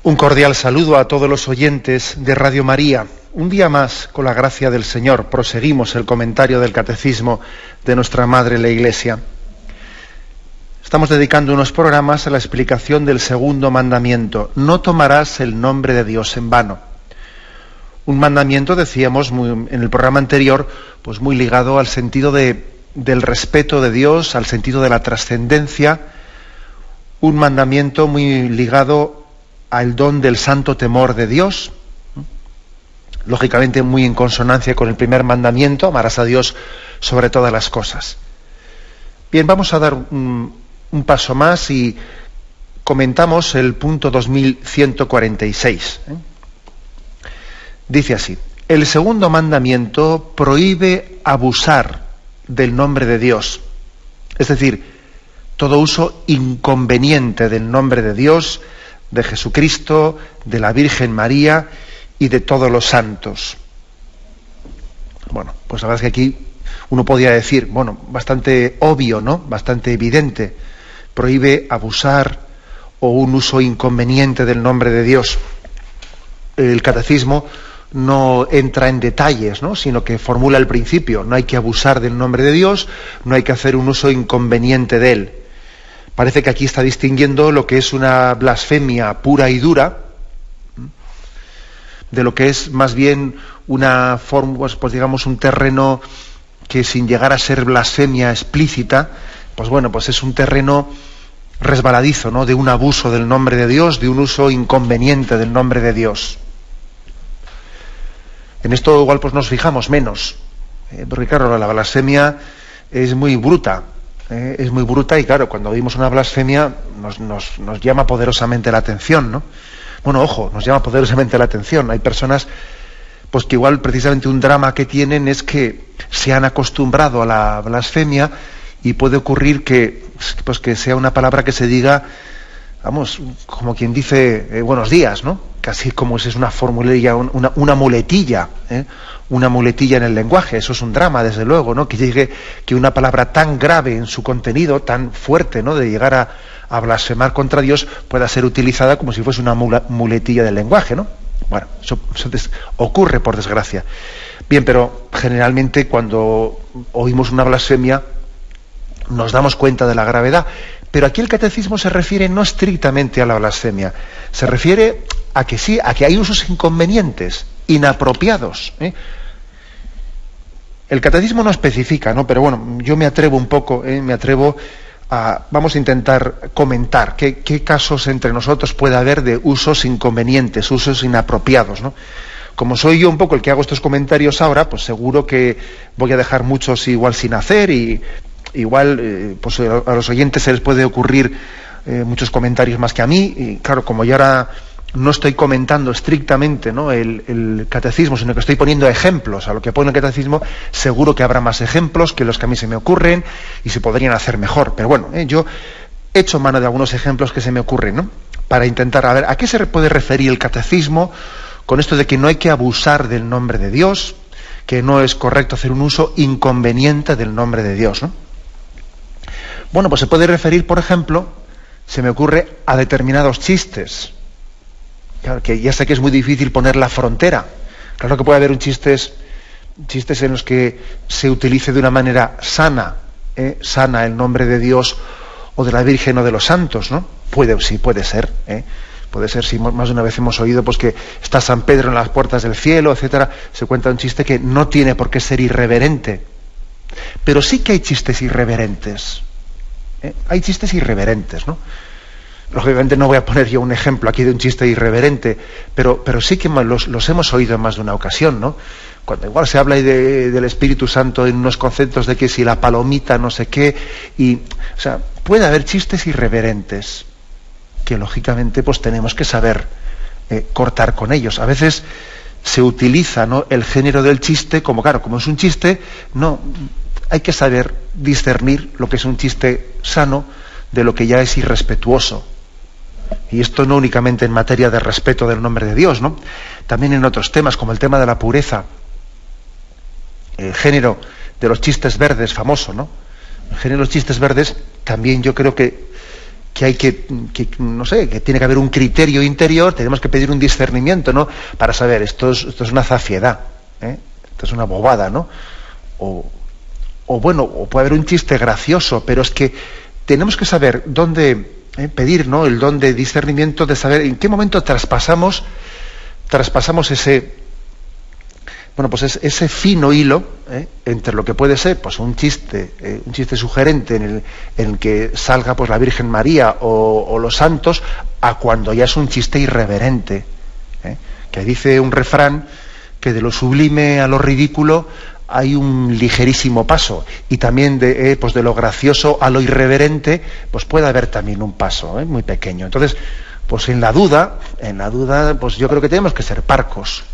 Un cordial saludo a todos los oyentes de Radio María. Un día más, con la gracia del Señor, proseguimos el comentario del Catecismo de nuestra Madre la Iglesia. Estamos dedicando unos programas a la explicación del segundo mandamiento: no tomarás el nombre de Dios en vano. Un mandamiento, decíamos en el programa anterior, pues muy ligado al sentido del respeto de Dios, al sentido de la trascendencia. Un mandamiento muy ligado al don del santo temor de Dios, lógicamente muy en consonancia con el primer mandamiento: amarás a Dios sobre todas las cosas. Bien, vamos a dar un paso más y comentamos el punto 2146. Dice así: el segundo mandamiento prohíbe abusar del nombre de Dios, es decir, todo uso inconveniente del nombre de Dios, de Jesucristo, de la Virgen María y de todos los santos. Bueno, pues la verdad es que aquí uno podría decir, bastante obvio, ¿no? Bastante evidente. Prohíbe abusar o un uso inconveniente del nombre de Dios. El Catecismo no entra en detalles, ¿no? Sino que formula el principio: no hay que abusar del nombre de Dios, no hay que hacer un uso inconveniente de él. Parece que aquí está distinguiendo lo que es una blasfemia pura y dura de lo que es más bien una forma, pues digamos, un terreno que, sin llegar a ser blasfemia explícita, pues es un terreno resbaladizo, ¿no? De un abuso del nombre de Dios, de un uso inconveniente del nombre de Dios. En esto igual pues nos fijamos menos, porque claro, la blasfemia es muy bruta. Es muy bruta y claro, cuando oímos una blasfemia nos llama poderosamente la atención, ¿no? Nos llama poderosamente la atención. Hay personas pues que igual precisamente un drama que tienen es que se han acostumbrado a la blasfemia y puede ocurrir que sea una palabra que se diga, como quien dice buenos días, ¿no? Casi como si es una formulilla, una muletilla, una muletilla en el lenguaje. Eso es un drama, desde luego, ¿no? Que llegue, que una palabra tan grave en su contenido, tan fuerte, ¿no? De llegar a blasfemar contra Dios, pueda ser utilizada como si fuese una muletilla del lenguaje, ¿no? Bueno, eso ocurre, por desgracia. Bien, pero generalmente cuando oímos una blasfemia nos damos cuenta de la gravedad. Pero aquí el Catecismo se refiere no estrictamente a la blasfemia, se refiere a que sí, a que hay usos inconvenientes, inapropiados. El Catecismo no especifica, ¿no? Pero yo me atrevo un poco, vamos a intentar comentar qué casos entre nosotros puede haber de usos inconvenientes, usos inapropiados, ¿no? Como soy yo un poco el que hago estos comentarios ahora, pues seguro que voy a dejar muchos igual sin hacer y igual pues a los oyentes se les puede ocurrir muchos comentarios más que a mí. Y claro, como yo ahora no estoy comentando estrictamente, ¿no? el Catecismo, sino que estoy poniendo ejemplos a lo que pone el Catecismo, seguro que habrá más ejemplos que los que a mí se me ocurren y se podrían hacer mejor. Pero yo he hecho mano de algunos ejemplos que se me ocurren, ¿no? Para intentar a ver a qué se puede referir el Catecismo con esto de que no hay que abusar del nombre de Dios, que no es correcto hacer un uso inconveniente del nombre de Dios, ¿no? Pues se puede referir, por ejemplo, se me ocurre, a determinados chistes. Claro, que ya sé que es muy difícil poner la frontera. Claro que puede haber chistes en los que se utilice de una manera sana el nombre de Dios o de la Virgen o de los santos, ¿no? Puede ser. Puede ser, si más de una vez hemos oído pues que está San Pedro en las puertas del cielo, etcétera. Se cuenta un chiste que no tiene por qué ser irreverente. Pero sí que hay chistes irreverentes. Hay chistes irreverentes, ¿no? Lógicamente no voy a poner yo un ejemplo aquí de un chiste irreverente, pero sí que los hemos oído en más de una ocasión, ¿no? Cuando igual se habla del Espíritu Santo en unos conceptos de que si la palomita no sé qué, puede haber chistes irreverentes que lógicamente pues tenemos que saber cortar con ellos. A veces se utiliza, ¿no?, el género del chiste como es un chiste, no hay que saber discernir lo que es un chiste sano de lo que ya es irrespetuoso. Y esto no únicamente en materia de respeto del nombre de Dios, ¿no? También en otros temas, como el tema de la pureza. El género de los chistes verdes, famoso, ¿no? El género de los chistes verdes también yo creo que que hay que no sé, que tiene que haber un criterio interior, tenemos que pedir un discernimiento, ¿no? Para saber, esto es una zafiedad, esto es una bobada, ¿no? O puede haber un chiste gracioso, pero es que tenemos que saber dónde pedir, ¿no? El don de discernimiento, de saber en qué momento traspasamos ese, bueno, pues ese fino hilo entre lo que puede ser pues un chiste sugerente en el que salga pues la Virgen María o los santos, a cuando ya es un chiste irreverente, que dice un refrán que de lo sublime a lo ridículo hay un ligerísimo paso, y también de lo gracioso a lo irreverente pues puede haber también un paso muy pequeño. Entonces, pues en la duda pues yo creo que tenemos que ser parcos.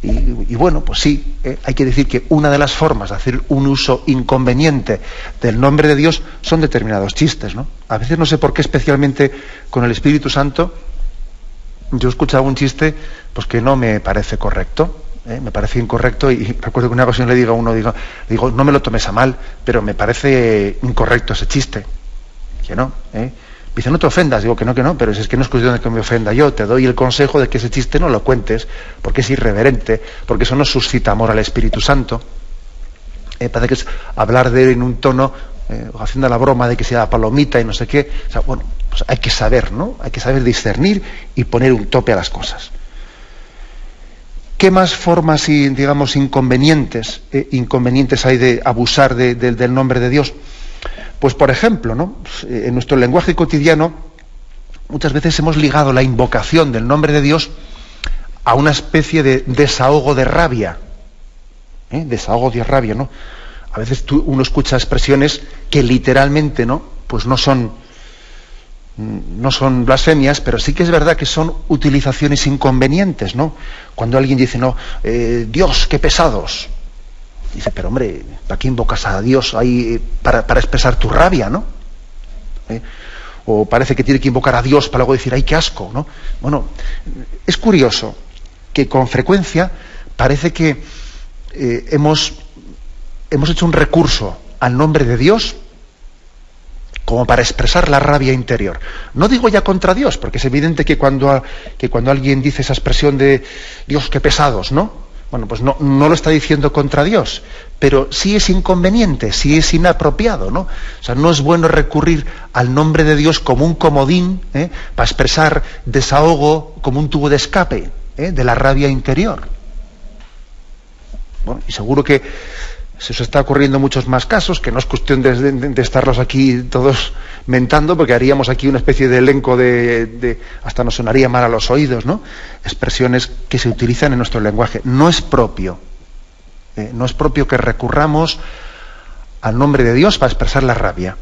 Y bueno, pues sí, hay que decir que una de las formas de hacer un uso inconveniente del nombre de Dios son determinados chistes, ¿no? A veces no sé por qué, especialmente con el Espíritu Santo, yo he escuchado un chiste pues que no me parece correcto, me parece incorrecto, y recuerdo que una ocasión le digo a uno, digo, no me lo tomes a mal, pero me parece incorrecto ese chiste. Que no, dice, no te ofendas. Digo que no, pero es que no es cuestión de que me ofenda yo, te doy el consejo de que ese chiste no lo cuentes, porque es irreverente, porque eso no suscita amor al Espíritu Santo. Parece que es hablar de él en un tono, haciendo la broma de que sea palomita y no sé qué. O sea, bueno, pues hay que saber, ¿no? Hay que saber discernir y poner un tope a las cosas. ¿Qué más formas, digamos, inconvenientes hay de abusar del nombre de Dios? Pues, por ejemplo, ¿no? En nuestro lenguaje cotidiano muchas veces hemos ligado la invocación del nombre de Dios a una especie de desahogo de rabia. Desahogo de rabia, ¿no? A veces uno escucha expresiones que literalmente, ¿no? Pues no son blasfemias, pero sí que es verdad que son utilizaciones inconvenientes, ¿no? Cuando alguien dice, no, Dios, qué pesados. Dice, pero hombre, ¿para qué invocas a Dios ahí para expresar tu rabia, ¿no? O parece que tiene que invocar a Dios para luego decir, ¡ay, qué asco!, ¿no? Bueno, es curioso que con frecuencia parece que hemos hecho un recurso al nombre de Dios como para expresar la rabia interior. No digo ya contra Dios, porque es evidente que cuando alguien dice esa expresión de Dios, qué pesados, ¿no? Bueno, pues no lo está diciendo contra Dios, pero sí es inconveniente, sí es inapropiado, ¿no? O sea, no es bueno recurrir al nombre de Dios como un comodín, para expresar desahogo, como un tubo de escape, de la rabia interior. Bueno, y seguro que se os está ocurriendo muchos más casos, que no es cuestión de estarlos aquí todos mentando, porque haríamos aquí una especie de elenco de hasta nos sonaría mal a los oídos, ¿no? Expresiones que se utilizan en nuestro lenguaje. No es propio que recurramos al nombre de Dios para expresar la rabia.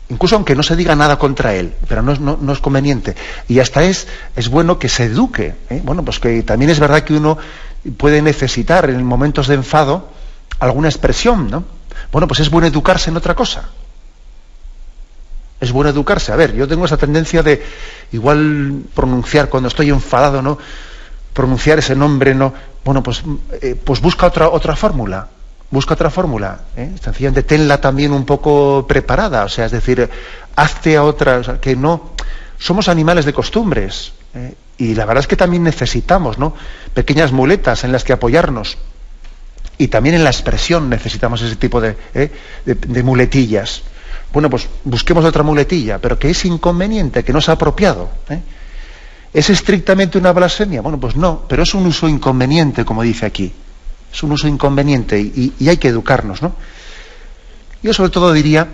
Incluso aunque no se diga nada contra él, pero no es conveniente. Y hasta es bueno que se eduque. Bueno, pues que también es verdad que uno puede necesitar en momentos de enfado alguna expresión, ¿no? Bueno, pues es bueno educarse en otra cosa. Es bueno educarse. A ver, yo tengo esa tendencia de igual pronunciar cuando estoy enfadado, ¿no? Pronunciar ese nombre, ¿no? Bueno, pues busca otra fórmula. Busca otra fórmula. Sencillamente tenla también un poco preparada. O sea, es decir, hazte a otra. O sea, que no. Somos animales de costumbres. Y la verdad es que también necesitamos, ¿no? Pequeñas muletas en las que apoyarnos. Y también en la expresión necesitamos ese tipo de muletillas. Bueno, pues busquemos otra muletilla, pero que es inconveniente, que no es apropiado. ¿Es estrictamente una blasfemia? Bueno, pues no, pero es un uso inconveniente, como dice aquí. Es un uso inconveniente y hay que educarnos, ¿no? Yo sobre todo diría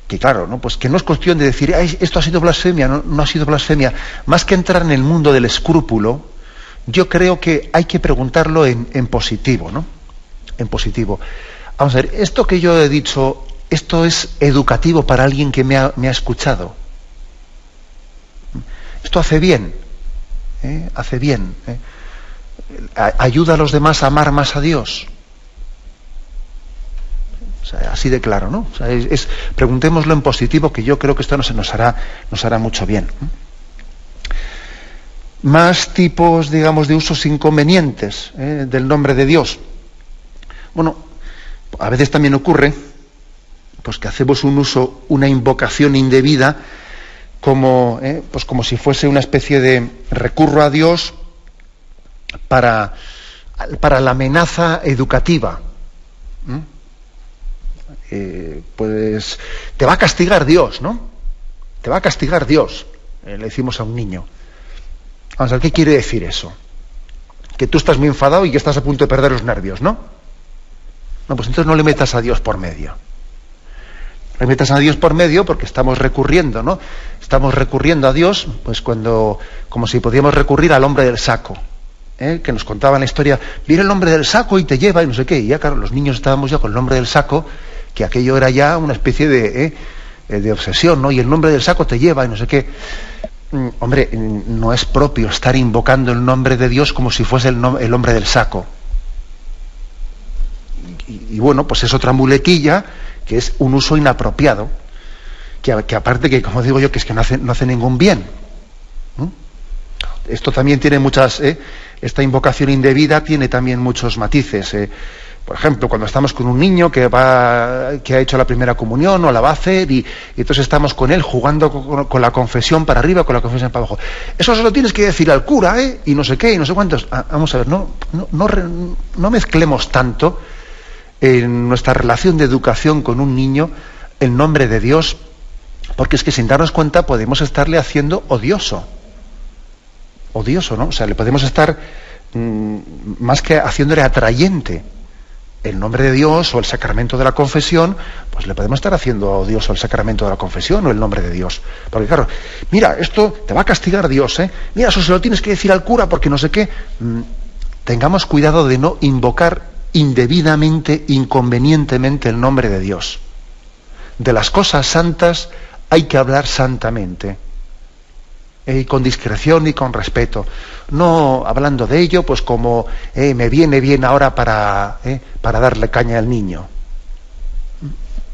que claro, ¿no? Pues que no es cuestión de decir, esto ha sido blasfemia, no ha sido blasfemia. Más que entrar en el mundo del escrúpulo, yo creo que hay que preguntarlo en positivo, ¿no? En positivo. Vamos a ver, esto que yo he dicho, esto es educativo para alguien que me ha escuchado. Esto hace bien, hace bien. Ayuda a los demás a amar más a Dios. O sea, así de claro, ¿no? O sea, preguntémoslo en positivo, que yo creo que esto nos hará mucho bien. Más tipos, digamos, de usos inconvenientes del nombre de Dios. Bueno, a veces también ocurre pues que hacemos un uso, una invocación indebida, como si fuese una especie de recurro a Dios para la amenaza educativa. Pues te va a castigar Dios, ¿no? Te va a castigar Dios, le decimos a un niño. Vamos a ver, ¿qué quiere decir eso? Que tú estás muy enfadado y que estás a punto de perder los nervios, ¿no? No, pues entonces no le metas a Dios por medio. Le metas a Dios por medio porque estamos recurriendo, ¿no? Estamos recurriendo a Dios, pues como si podíamos recurrir al hombre del saco, que nos contaban la historia, viene el hombre del saco y te lleva y no sé qué, y ya claro, los niños estábamos ya con el hombre del saco, que aquello era ya una especie de obsesión, ¿no? Y el nombre del saco te lleva y no sé qué. Hombre, no es propio estar invocando el nombre de Dios como si fuese el hombre del saco. Y bueno, pues es otra muletilla, que es un uso inapropiado, que aparte que, como digo yo, que es que no hace ningún bien. Esto también tiene muchas, esta invocación indebida tiene también muchos matices. Por ejemplo, cuando estamos con un niño que ha hecho la primera comunión o la va a hacer y entonces estamos con él jugando con la confesión para arriba, con la confesión para abajo. Eso se lo tienes que decir al cura, y no sé qué, y no sé cuántos. Vamos a ver, no mezclemos tanto en nuestra relación de educación con un niño el nombre de Dios, porque es que sin darnos cuenta podemos estarle haciendo odioso, ¿no? O sea, le podemos estar más que haciéndole atrayente el nombre de Dios o el sacramento de la confesión, pues le podemos estar haciendo odioso el sacramento de la confesión o el nombre de Dios. Porque claro, mira, esto te va a castigar Dios, mira, eso se lo tienes que decir al cura porque no sé qué. Tengamos cuidado de no invocar indebidamente, inconvenientemente el nombre de Dios. De las cosas santas hay que hablar santamente, y con discreción y con respeto, no hablando de ello pues como me viene bien ahora para darle caña al niño.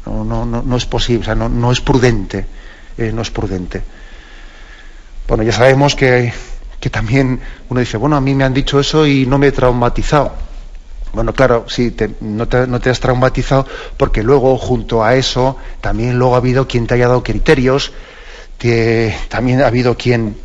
No es posible, o sea, no es prudente, no es prudente. Bueno, ya sabemos que también uno dice, bueno, a mí me han dicho eso y no me he traumatizado. Bueno, claro, sí, no te has traumatizado porque luego, junto a eso, también luego ha habido quien te haya dado criterios, también ha habido quien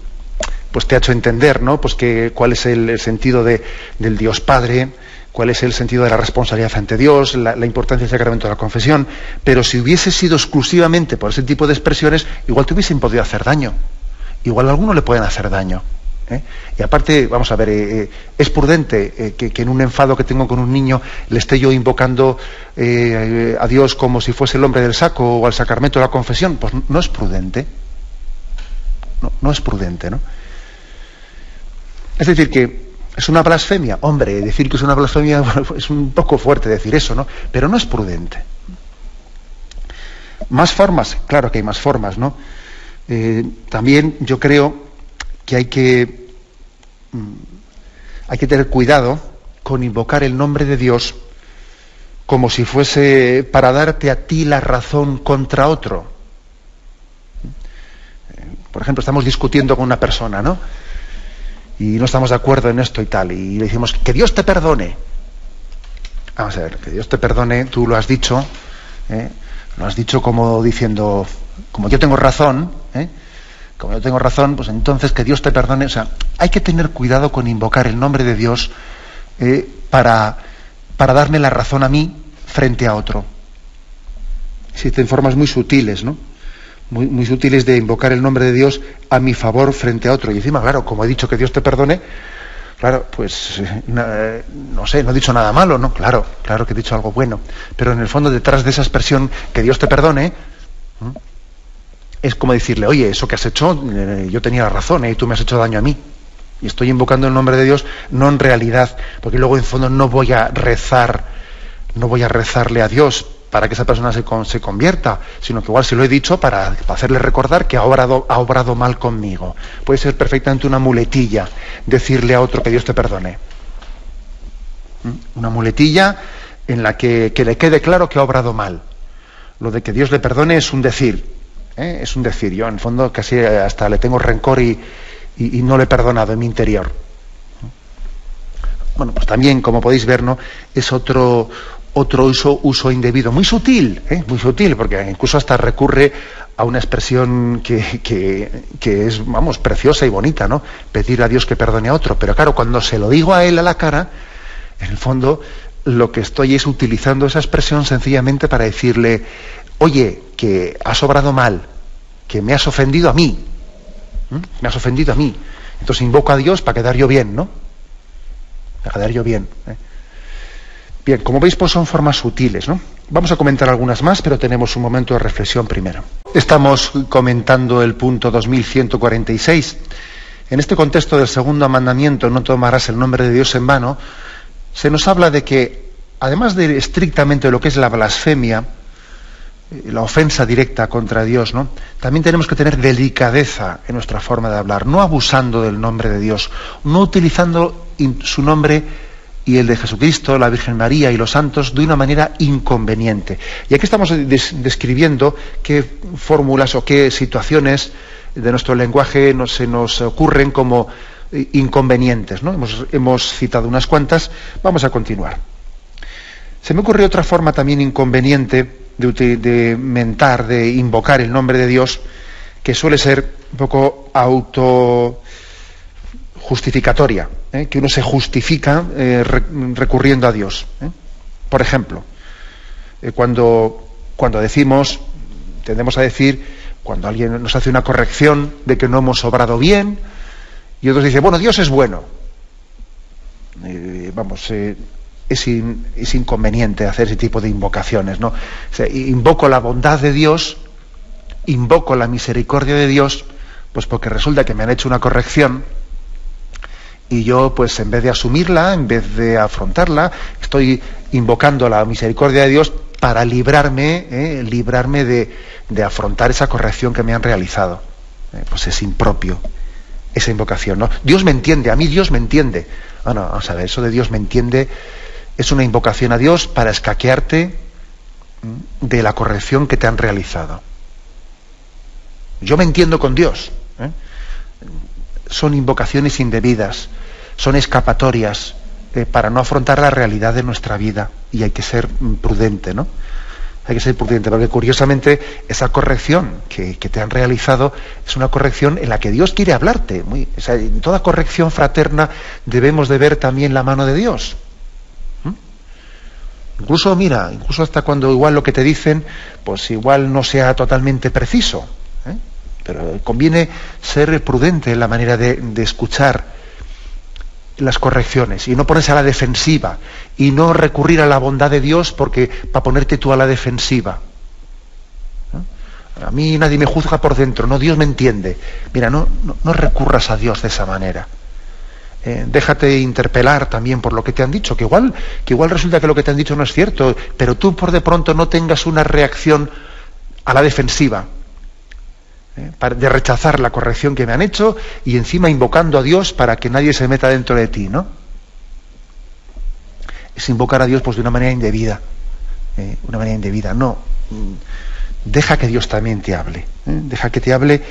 pues te ha hecho entender, ¿no? Pues cuál es el sentido del Dios Padre, cuál es el sentido de la responsabilidad ante Dios, la importancia del sacramento de la confesión. Pero si hubiese sido exclusivamente por ese tipo de expresiones, igual te hubiesen podido hacer daño. Igual a alguno le pueden hacer daño. Y aparte, vamos a ver, es prudente que en un enfado que tengo con un niño le esté yo invocando a Dios como si fuese el hombre del saco o al sacramento de la confesión. Pues no es prudente. No es prudente, ¿no? Es decir, que es una blasfemia. Hombre, decir que es una blasfemia es un poco fuerte decir eso, ¿no? Pero no es prudente. Más formas, claro que hay más formas, ¿no? También yo creo que hay que tener cuidado con invocar el nombre de Dios como si fuese para darte a ti la razón contra otro. Por ejemplo, estamos discutiendo con una persona, ¿no? Y no estamos de acuerdo en esto y tal, y le decimos que Dios te perdone. Vamos a ver, que Dios te perdone, tú lo has dicho como diciendo, como yo tengo razón, como yo tengo razón, pues entonces que Dios te perdone. O sea, hay que tener cuidado con invocar el nombre de Dios para darme la razón a mí frente a otro. Existen formas muy sutiles, ¿no? Muy sutiles de invocar el nombre de Dios a mi favor frente a otro. Y encima, claro, como he dicho que Dios te perdone, claro, pues no sé, no he dicho nada malo, ¿no? Claro que he dicho algo bueno. Pero en el fondo, detrás de esa expresión, que Dios te perdone, es como decirle, oye, eso que has hecho, yo tenía la razón, y tú me has hecho daño a mí. Y estoy invocando el nombre de Dios, no en realidad, porque luego en fondo no voy a rezarle a Dios para que esa persona se convierta, sino que igual se lo he dicho para hacerle recordar que ha obrado mal conmigo. Puede ser perfectamente una muletilla decirle a otro que Dios te perdone. Una muletilla en la que le quede claro que ha obrado mal. Lo de que Dios le perdone es un decir. Es un decir. Yo en el fondo casi hasta le tengo rencor y no le he perdonado en mi interior. Bueno, pues también, como podéis ver, ¿no? Es otro otro uso indebido, muy sutil, porque incluso hasta recurre a una expresión que es, vamos, preciosa y bonita, ¿no? Pedir a Dios que perdone a otro. Pero claro, cuando se lo digo a él a la cara, en el fondo lo que estoy es utilizando esa expresión sencillamente para decirle, oye, que has obrado mal, que me has ofendido a mí, me has ofendido a mí. Entonces invoco a Dios para quedar yo bien, ¿no? Para quedar yo bien. Bien, como veis, pues son formas sutiles, ¿no? Vamos a comentar algunas más, pero tenemos un momento de reflexión primero. Estamos comentando el punto 2146. En este contexto del segundo mandamiento, no tomarás el nombre de Dios en vano, se nos habla de que, además de estrictamente lo que es la blasfemia, la ofensa directa contra Dios, ¿no? También tenemos que tener delicadeza en nuestra forma de hablar, no abusando del nombre de Dios, no utilizando su nombre y el de Jesucristo, la Virgen María y los santos de una manera inconveniente. Y aquí estamos describiendo qué fórmulas o qué situaciones de nuestro lenguaje se nos ocurren como inconvenientes, ¿no? Hemos citado unas cuantas, vamos a continuar. Se me ocurrió otra forma también inconveniente de mentar, de invocar el nombre de Dios, que suele ser un poco autojustificatoria, que uno se justifica recurriendo a Dios. Por ejemplo, cuando decimos, tendemos a decir, cuando alguien nos hace una corrección de que no hemos obrado bien, y otros dicen, bueno, Dios es bueno. Es inconveniente hacer ese tipo de invocaciones, ¿no? O sea, invoco la bondad de Dios, invoco la misericordia de Dios, pues porque resulta que me han hecho una corrección y yo, pues en vez de asumirla, en vez de afrontarla, estoy invocando la misericordia de Dios para librarme de afrontar esa corrección que me han realizado. Pues es impropio esa invocación, ¿no? Dios me entiende, a mí Dios me entiende. No, vamos a ver, eso de Dios me entiende es una invocación a Dios para escaquearte de la corrección que te han realizado. Yo me entiendo con Dios. Son invocaciones indebidas, son escapatorias para no afrontar la realidad de nuestra vida, y hay que ser prudente, ¿no? Hay que ser prudente, porque curiosamente esa corrección que te han realizado es una corrección en la que Dios quiere hablarte. O sea, en toda corrección fraterna debemos de ver también la mano de Dios. Incluso hasta cuando igual lo que te dicen, pues igual no sea totalmente preciso, pero conviene ser prudente en la manera de escuchar las correcciones y no ponerse a la defensiva y no recurrir a la bondad de Dios para ponerte tú a la defensiva. A mí nadie me juzga por dentro, no, Dios me entiende. Mira, no recurras a Dios de esa manera. Déjate interpelar también por lo que te han dicho, que igual resulta que lo que te han dicho no es cierto, pero tú por de pronto no tengas una reacción a la defensiva, de rechazar la corrección que me han hecho y encima invocando a Dios para que nadie se meta dentro de ti, ¿no? Es invocar a Dios pues de una manera indebida, no. Deja que Dios también te hable, deja que te hable.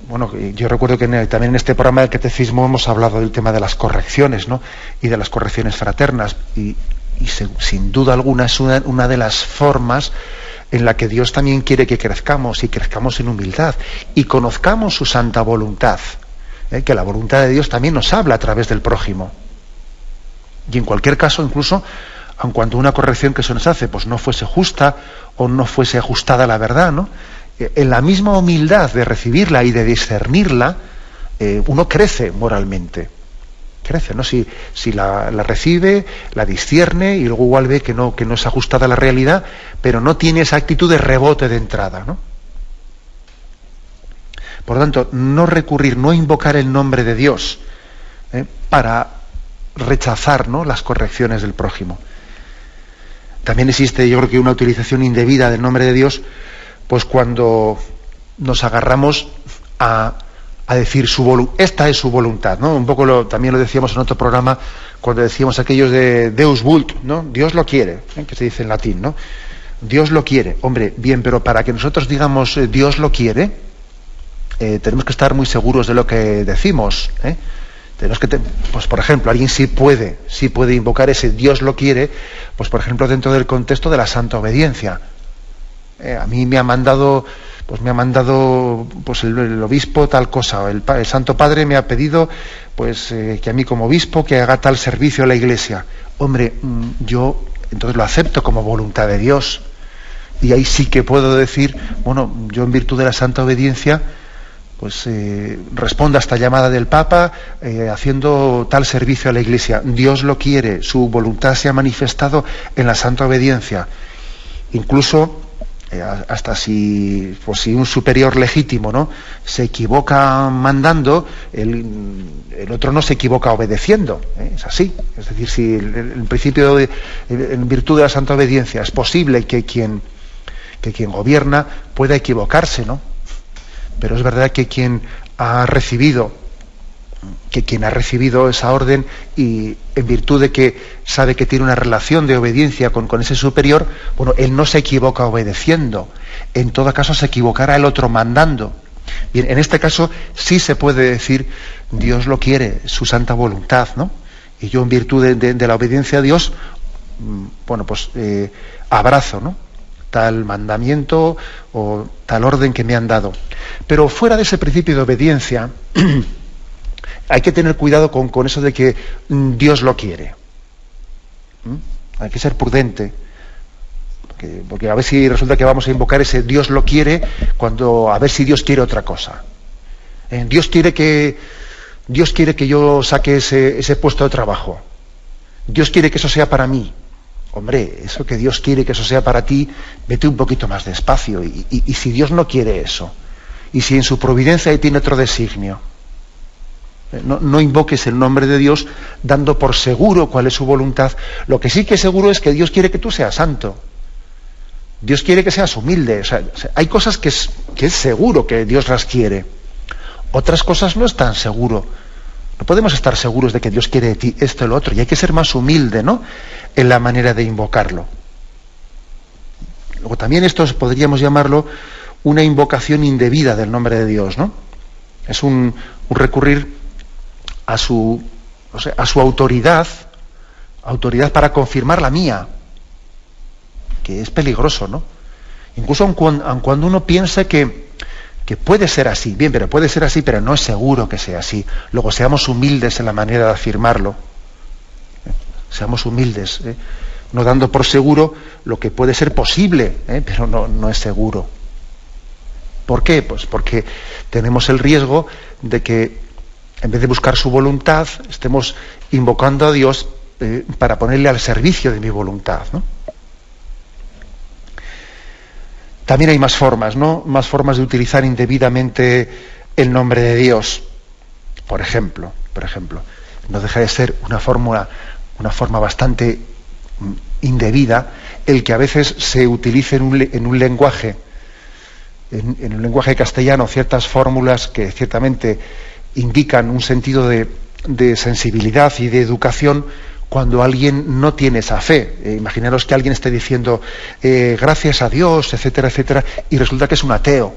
Bueno, yo recuerdo que también en este programa del Catecismo hemos hablado del tema de las correcciones, ¿no? Y de las correcciones fraternas, y sin duda alguna es una de las formas en la que Dios también quiere que crezcamos, y crezcamos en humildad, y conozcamos su santa voluntad, que la voluntad de Dios también nos habla a través del prójimo. Y en cualquier caso, incluso, aun cuando una corrección que se nos hace pues no fuese justa o no fuese ajustada a la verdad, ¿no? En la misma humildad de recibirla y de discernirla, uno crece moralmente. Crece, ¿no? Si la recibe, la discierne, y luego igual ve que no es ajustada a la realidad, pero no tiene esa actitud de rebote de entrada, ¿no? Por lo tanto, no recurrir, no invocar el nombre de Dios para rechazar, ¿no?, las correcciones del prójimo. También existe, yo creo que una utilización indebida del nombre de Dios, pues cuando nos agarramos a decir esta es su voluntad, ¿no? Un poco también lo decíamos en otro programa cuando decíamos aquellos de Deus vult, ¿no? Dios lo quiere, que se dice en latín, ¿no? Dios lo quiere. Hombre, bien, pero para que nosotros digamos Dios lo quiere, tenemos que estar muy seguros de lo que decimos, Tenemos que pues por ejemplo, alguien sí puede invocar ese Dios lo quiere, pues por ejemplo dentro del contexto de la santa obediencia. A mí me ha mandado pues el obispo tal cosa, o el Santo Padre me ha pedido pues que a mí como obispo que haga tal servicio a la Iglesia. Hombre, yo entonces lo acepto como voluntad de Dios, y ahí sí que puedo decir, bueno, yo en virtud de la santa obediencia pues responda a esta llamada del Papa haciendo tal servicio a la Iglesia. Dios lo quiere, su voluntad se ha manifestado en la santa obediencia. Incluso hasta si un superior legítimo, ¿no?, se equivoca mandando, el otro no se equivoca obedeciendo, es así. Es decir, si en principio en virtud de la santa obediencia es posible que quien gobierna pueda equivocarse, ¿no? Pero es verdad que quien ha recibido esa orden, y en virtud de que sabe que tiene una relación de obediencia con ese superior, bueno, él no se equivoca obedeciendo. En todo caso se equivocará el otro mandando. Bien, en este caso sí se puede decir Dios lo quiere, su santa voluntad, ¿no? Y yo en virtud de la obediencia a Dios, bueno, pues abrazo, ¿no?, tal mandamiento o tal orden que me han dado. Pero fuera de ese principio de obediencia hay que tener cuidado con eso de que Dios lo quiere. Hay que ser prudente, porque a ver si resulta que vamos a invocar ese Dios lo quiere cuando a ver si Dios quiere otra cosa. Dios quiere que yo saque ese puesto de trabajo. Dios quiere que eso sea para mí. Hombre, eso que Dios quiere que eso sea para ti, vete un poquito más despacio. Y si Dios no quiere eso, y si en su providencia ahí tiene otro designio, no invoques el nombre de Dios dando por seguro cuál es su voluntad. Lo que sí que es seguro es que Dios quiere que tú seas santo. Dios quiere que seas humilde. O sea, hay cosas que es seguro que Dios las quiere. Otras cosas no es tan seguro. No podemos estar seguros de que Dios quiere de ti esto y lo otro. Y hay que ser más humilde, ¿no?, en la manera de invocarlo. Luego también esto podríamos llamarlo una invocación indebida del nombre de Dios, ¿no? Es un recurrir a su autoridad para confirmar la mía, que es peligroso, ¿no? Incluso aun cuando uno piensa que puede ser así, bien, pero puede ser así, pero no es seguro que sea así. Luego seamos humildes en la manera de afirmarlo. Seamos humildes, no dando por seguro lo que puede ser posible, pero no es seguro. ¿Por qué? Pues porque tenemos el riesgo de que en vez de buscar su voluntad, estemos invocando a Dios para ponerle al servicio de mi voluntad, ¿no? También hay más formas, ¿no? Más formas de utilizar indebidamente el nombre de Dios. Por ejemplo, no deja de ser una forma bastante indebida el que a veces se utilice en un lenguaje castellano ciertas fórmulas que ciertamente indican un sentido de sensibilidad y de educación cuando alguien no tiene esa fe. Imaginaros que alguien esté diciendo gracias a Dios, etcétera, etcétera, y resulta que es un ateo.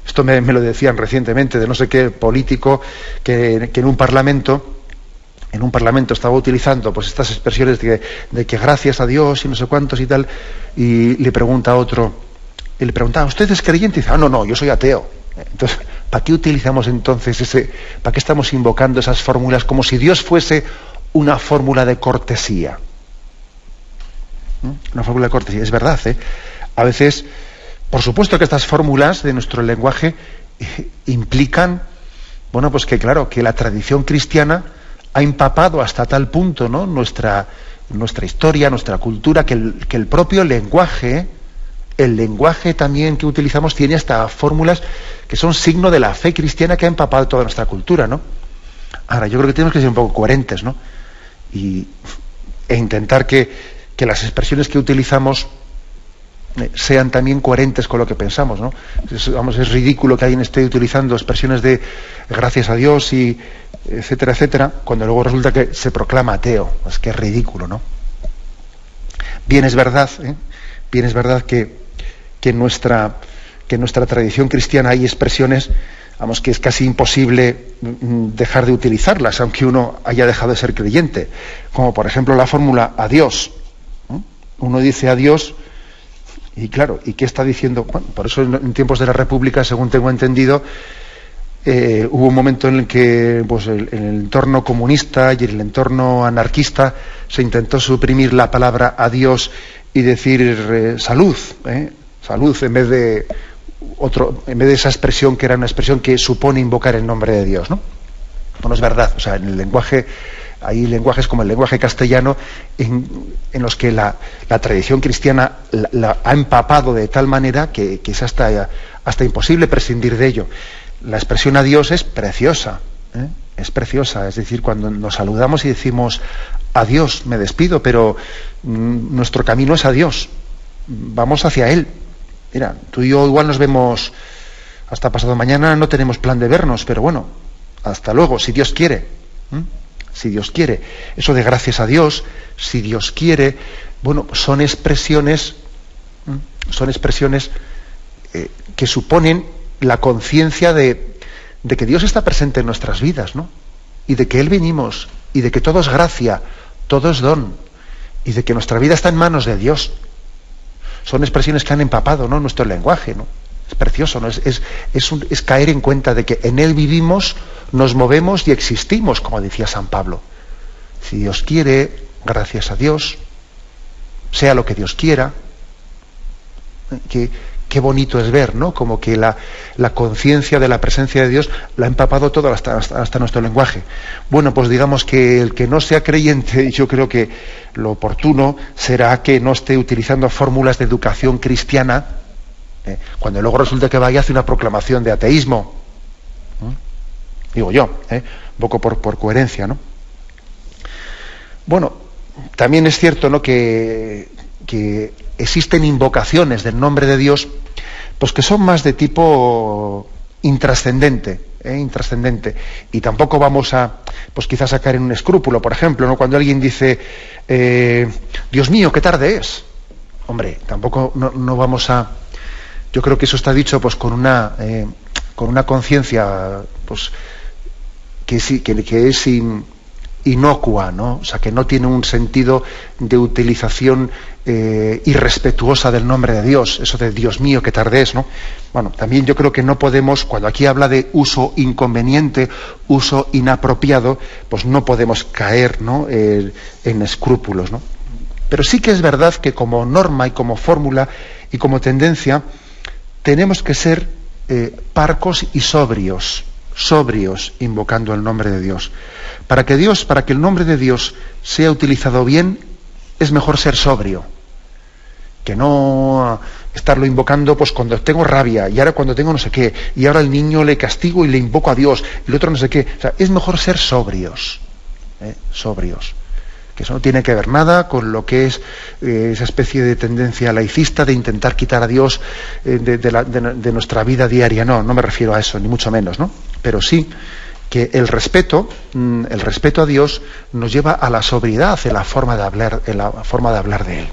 Esto me lo decían recientemente de no sé qué político que en un parlamento estaba utilizando pues estas expresiones de que gracias a Dios y no sé cuántos y tal, y le pregunta a otro, ¿usted es creyente? Y dice, no, yo soy ateo. Entonces, ¿para qué utilizamos entonces para qué estamos invocando esas fórmulas como si Dios fuese una fórmula de cortesía? Una fórmula de cortesía, es verdad, a veces, por supuesto que estas fórmulas de nuestro lenguaje implican, bueno, pues que claro, que la tradición cristiana ha empapado hasta tal punto, ¿no?, nuestra historia, nuestra cultura, que el propio lenguaje, el lenguaje también que utilizamos tiene hasta fórmulas que son signo de la fe cristiana que ha empapado toda nuestra cultura, ¿no? Ahora, yo creo que tenemos que ser un poco coherentes, ¿no? E intentar que las expresiones que utilizamos sean también coherentes con lo que pensamos, ¿no? Es ridículo que alguien esté utilizando expresiones de gracias a Dios y etcétera, etcétera, cuando luego resulta que se proclama ateo. Pues que es ridículo, ¿no? Bien es verdad que en nuestra tradición cristiana hay expresiones vamos, que es casi imposible dejar de utilizarlas, aunque uno haya dejado de ser creyente, como por ejemplo la fórmula adiós. Uno dice adiós y claro, ¿y qué está diciendo? Bueno, por eso en tiempos de la República, según tengo entendido, hubo un momento en el que pues, en el entorno comunista y en el entorno anarquista se intentó suprimir la palabra adiós y decir salud, salud en vez de esa expresión que era una expresión que supone invocar el nombre de Dios, ¿no? Bueno, es verdad, o sea, en el lenguaje hay lenguajes como el lenguaje castellano en los que la tradición cristiana la ha empapado de tal manera que es hasta imposible prescindir de ello. La expresión adiós es preciosa, es preciosa, es decir, cuando nos saludamos y decimos adiós, me despido, pero nuestro camino es a Dios, vamos hacia Él. Mira, tú y yo igual nos vemos hasta pasado mañana, no tenemos plan de vernos, pero bueno, hasta luego, si Dios quiere. Si Dios quiere. Eso de gracias a Dios, si Dios quiere, bueno, son expresiones que suponen la conciencia de que Dios está presente en nuestras vidas, ¿no? Y de que Él venimos, y de que todo es gracia, todo es don, y de que nuestra vida está en manos de Dios. Son expresiones que han empapado, ¿no?, nuestro lenguaje, ¿no? Es precioso, ¿no? Es caer en cuenta de que en Él vivimos, nos movemos y existimos, como decía San Pablo. Si Dios quiere, gracias a Dios, sea lo que Dios quiera. Qué bonito es ver, ¿no?, como que la conciencia de la presencia de Dios la ha empapado todo hasta nuestro lenguaje. Bueno, pues digamos que el que no sea creyente, yo creo que lo oportuno será que no esté utilizando fórmulas de educación cristiana, cuando luego resulta que vaya a hacer una proclamación de ateísmo. Digo yo, un poco por coherencia, ¿no? Bueno, también es cierto, ¿no?, que existen invocaciones del nombre de Dios, pues que son más de tipo intrascendente, y tampoco vamos a, pues quizás a caer en un escrúpulo, por ejemplo, ¿no?, cuando alguien dice Dios mío, qué tarde es. Hombre, tampoco no vamos a. Yo creo que eso está dicho pues con una conciencia pues que es inocua, ¿no? O sea, que no tiene un sentido de utilización irrespetuosa del nombre de Dios, eso de Dios mío, qué tarde es, ¿no? Bueno, también yo creo que no podemos, cuando aquí habla de uso inconveniente, uso inapropiado, pues no podemos caer, ¿no?, en escrúpulos, ¿no? Pero sí que es verdad que como norma y como fórmula y como tendencia tenemos que ser parcos y sobrios invocando el nombre de Dios. Para que el nombre de Dios sea utilizado bien, es mejor ser sobrio, que no estarlo invocando pues cuando tengo rabia, y ahora cuando tengo no sé qué, y ahora al niño le castigo y le invoco a Dios, y el otro no sé qué. O sea, es mejor ser sobrios, que eso no tiene que ver nada con lo que es esa especie de tendencia laicista de intentar quitar a Dios de nuestra vida diaria. No me refiero a eso, ni mucho menos, ¿no? Pero sí que el respeto a Dios nos lleva a la sobriedad en la forma de hablar de Él,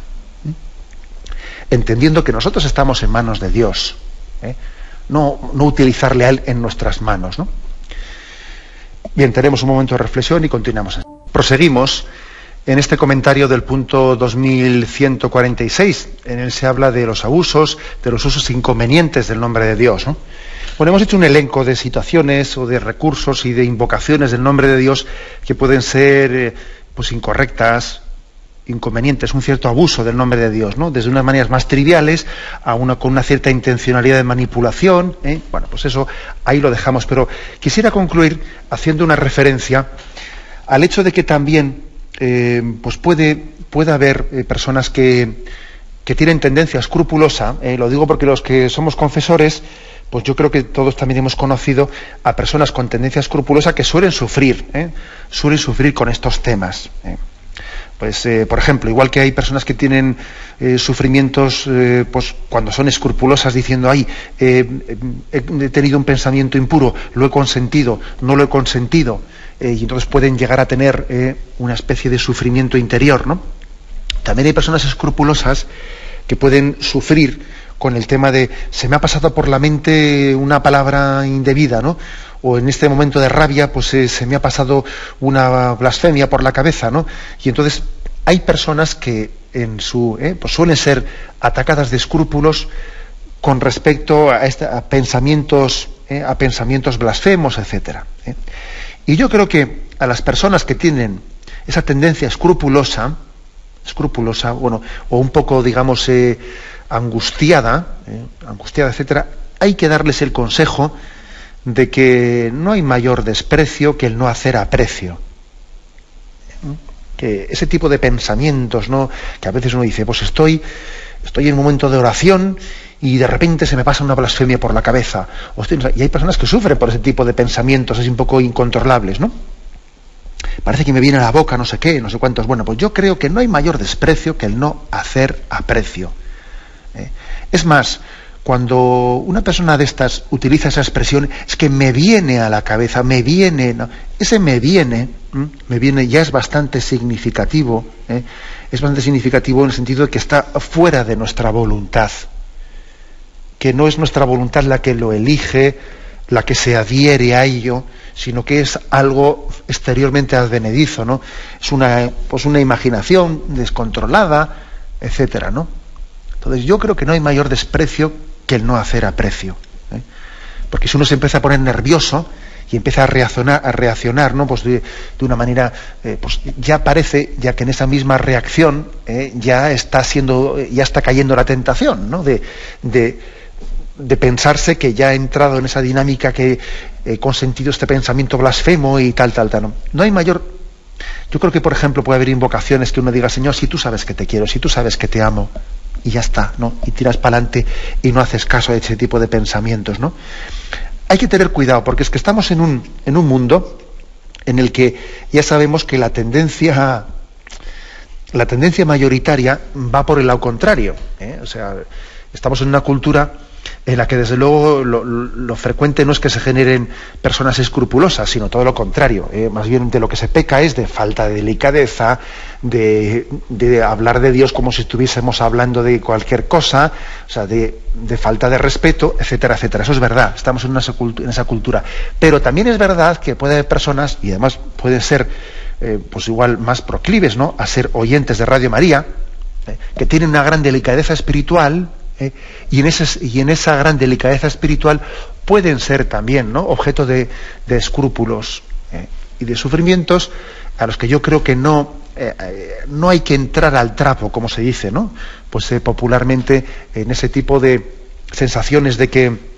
entendiendo que nosotros estamos en manos de Dios, no utilizarle a Él en nuestras manos, ¿no? Bien, tenemos un momento de reflexión y continuamos. Proseguimos en este comentario del punto 2146. En él se habla de los abusos, de los usos inconvenientes del nombre de Dios, ¿no? Bueno, hemos hecho un elenco de situaciones o de recursos y de invocaciones del nombre de Dios que pueden ser pues incorrectas, inconvenientes, un cierto abuso del nombre de Dios, ¿no? Desde unas maneras más triviales a una con una cierta intencionalidad de manipulación, Bueno, pues eso ahí lo dejamos, pero quisiera concluir haciendo una referencia al hecho de que también pues puede haber personas que tienen tendencia escrupulosa, lo digo porque los que somos confesores, pues yo creo que todos también hemos conocido a personas con tendencia escrupulosa que suelen sufrir con estos temas. Pues, por ejemplo, igual que hay personas que tienen sufrimientos pues cuando son escrupulosas diciendo, he tenido un pensamiento impuro, lo he consentido, no lo he consentido, y entonces pueden llegar a tener una especie de sufrimiento interior, ¿no? También hay personas escrupulosas que pueden sufrir con el tema de se me ha pasado por la mente una palabra indebida, ¿no? O en este momento de rabia, pues se me ha pasado una blasfemia por la cabeza, ¿no? Y entonces hay personas que pues suelen ser atacadas de escrúpulos con respecto a pensamientos blasfemos, etcétera. Y yo creo que a las personas que tienen esa tendencia escrupulosa, bueno, o un poco, digamos, angustiada, etcétera, hay que darles el consejo de que no hay mayor desprecio que el no hacer aprecio. Que ese tipo de pensamientos, ¿no?, que a veces uno dice, pues estoy en un momento de oración y de repente se me pasa una blasfemia por la cabeza. Y hay personas que sufren por ese tipo de pensamientos, es un poco incontrolables, ¿no? Parece que me viene a la boca no sé qué, no sé cuántos. Bueno, pues yo creo que no hay mayor desprecio que el no hacer aprecio. Es más, cuando una persona de estas utiliza esa expresión, es que me viene a la cabeza, me viene, ¿no? Ese me viene ya es bastante significativo, es bastante significativo en el sentido de que está fuera de nuestra voluntad, que no es nuestra voluntad la que lo elige, la que se adhiere a ello, sino que es algo exteriormente advenedizo, ¿no? Es una imaginación descontrolada, etcétera, ¿no? Entonces yo creo que no hay mayor desprecio que el no hacer aprecio, porque si uno se empieza a poner nervioso y empieza a reaccionar, ¿no?, pues de una manera, pues ya parece, ya que en esa misma reacción ya está cayendo la tentación, ¿no?, de pensarse que ya ha entrado en esa dinámica que he consentido este pensamiento blasfemo y tal, ¿no? No hay mayor. Yo creo que, por ejemplo, puede haber invocaciones que uno diga, Señor, si tú sabes que te quiero, si tú sabes que te amo, y ya está, ¿no? Y tiras para adelante y no haces caso a ese tipo de pensamientos, ¿no? Hay que tener cuidado, porque es que estamos en un mundo en el que ya sabemos que la tendencia mayoritaria va por el lado contrario, O sea, estamos en una cultura en la que desde luego lo frecuente no es que se generen personas escrupulosas, sino todo lo contrario. Más bien de lo que se peca es de falta de delicadeza, de hablar de Dios como si estuviésemos hablando de cualquier cosa, o sea, de falta de respeto, etcétera, etcétera. Eso es verdad, estamos en esa cultura. Pero también es verdad que puede haber personas, y además pueden ser pues igual más proclives, ¿no?, a ser oyentes de Radio María, que tienen una gran delicadeza espiritual, y en esa gran delicadeza espiritual pueden ser también, ¿no?, objeto de escrúpulos y de sufrimientos a los que yo creo que no hay que entrar al trapo, como se dice, ¿no?, pues popularmente, en ese tipo de sensaciones de que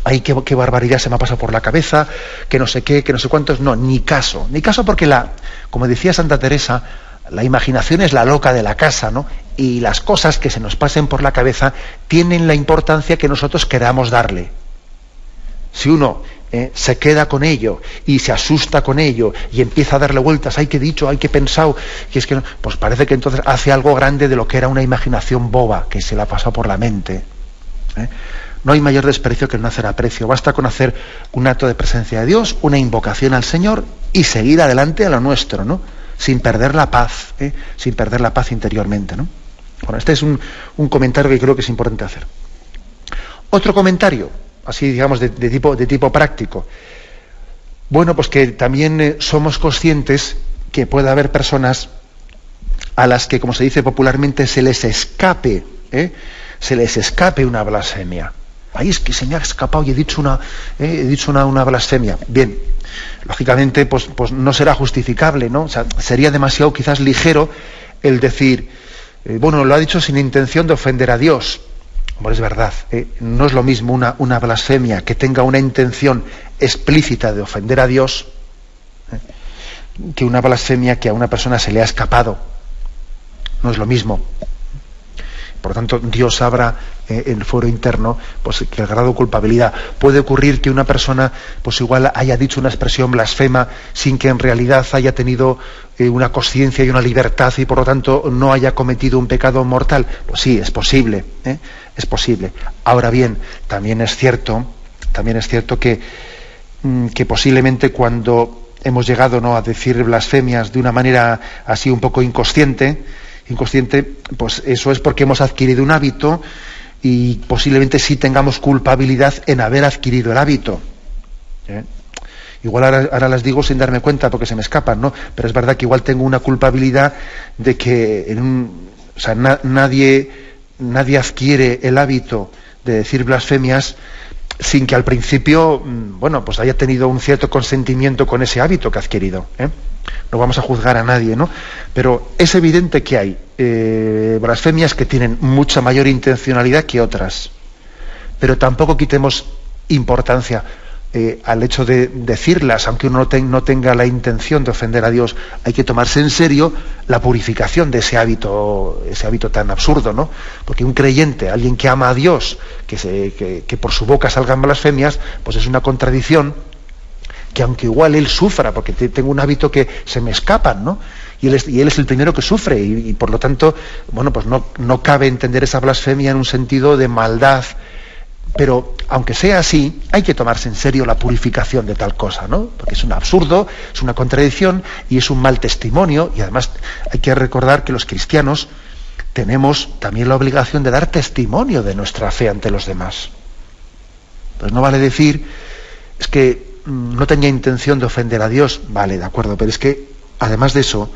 ay, qué barbaridad se me ha pasado por la cabeza, que no sé qué, que no sé cuántos. No, ni caso porque como decía Santa Teresa, la imaginación es la loca de la casa, ¿no? Y las cosas que se nos pasen por la cabeza tienen la importancia que nosotros queramos darle. Si uno se queda con ello y se asusta con ello y empieza a darle vueltas, ay, qué he dicho, ay, qué he pensado, y es que no, pues parece que entonces hace algo grande de lo que era una imaginación boba que se la ha pasado por la mente. No hay mayor desprecio que el no hacer aprecio. Basta con hacer un acto de presencia de Dios, una invocación al Señor y seguir adelante a lo nuestro, ¿no?, sin perder la paz, sin perder la paz interiormente, ¿no? Bueno, este es un comentario que creo que es importante hacer. Otro comentario, así digamos de tipo práctico. Bueno, pues que también somos conscientes que puede haber personas a las que, como se dice popularmente, se les escape una blasfemia. Ahí es que se me ha escapado y he dicho una blasfemia. Bien, lógicamente, pues no será justificable, ¿no? O sea, sería demasiado quizás ligero el decir, bueno, lo ha dicho sin intención de ofender a Dios. Bueno, es verdad, no es lo mismo una blasfemia que tenga una intención explícita de ofender a Dios, que una blasfemia que a una persona se le ha escapado. No es lo mismo. Por lo tanto, Dios sabrá en el fuero interno, pues, que el grado de culpabilidad. Puede ocurrir que una persona, pues igual haya dicho una expresión blasfema sin que en realidad haya tenido una conciencia y una libertad y por lo tanto no haya cometido un pecado mortal. Pues sí, es posible, es posible. Ahora bien, también es cierto que posiblemente cuando hemos llegado, ¿no?, a decir blasfemias de una manera así un poco inconsciente, pues eso es porque hemos adquirido un hábito y posiblemente sí tengamos culpabilidad en haber adquirido el hábito. Igual ahora las digo sin darme cuenta porque se me escapan, ¿no? Pero es verdad que igual tengo una culpabilidad de que nadie adquiere el hábito de decir blasfemias sin que al principio, pues haya tenido un cierto consentimiento con ese hábito que ha adquirido. No vamos a juzgar a nadie, ¿no? Pero es evidente que hay blasfemias que tienen mucha mayor intencionalidad que otras. Pero tampoco quitemos importancia al hecho de decirlas, aunque uno no tenga la intención de ofender a Dios. Hay que tomarse en serio la purificación de ese hábito tan absurdo, ¿no? Porque un creyente, alguien que ama a Dios, que por su boca salgan blasfemias, pues es una contradicción que aunque igual él sufra, porque tengo un hábito que se me escapan, ¿no? Y él es el primero que sufre, y por lo tanto, pues no cabe entender esa blasfemia en un sentido de maldad. Pero, aunque sea así, hay que tomarse en serio la purificación de tal cosa, ¿no? Porque es un absurdo, es una contradicción y es un mal testimonio, y además hay que recordar que los cristianos tenemos también la obligación de dar testimonio de nuestra fe ante los demás. Pues no vale decir, es que no tenía intención de ofender a Dios, vale, de acuerdo, pero es que, además de eso,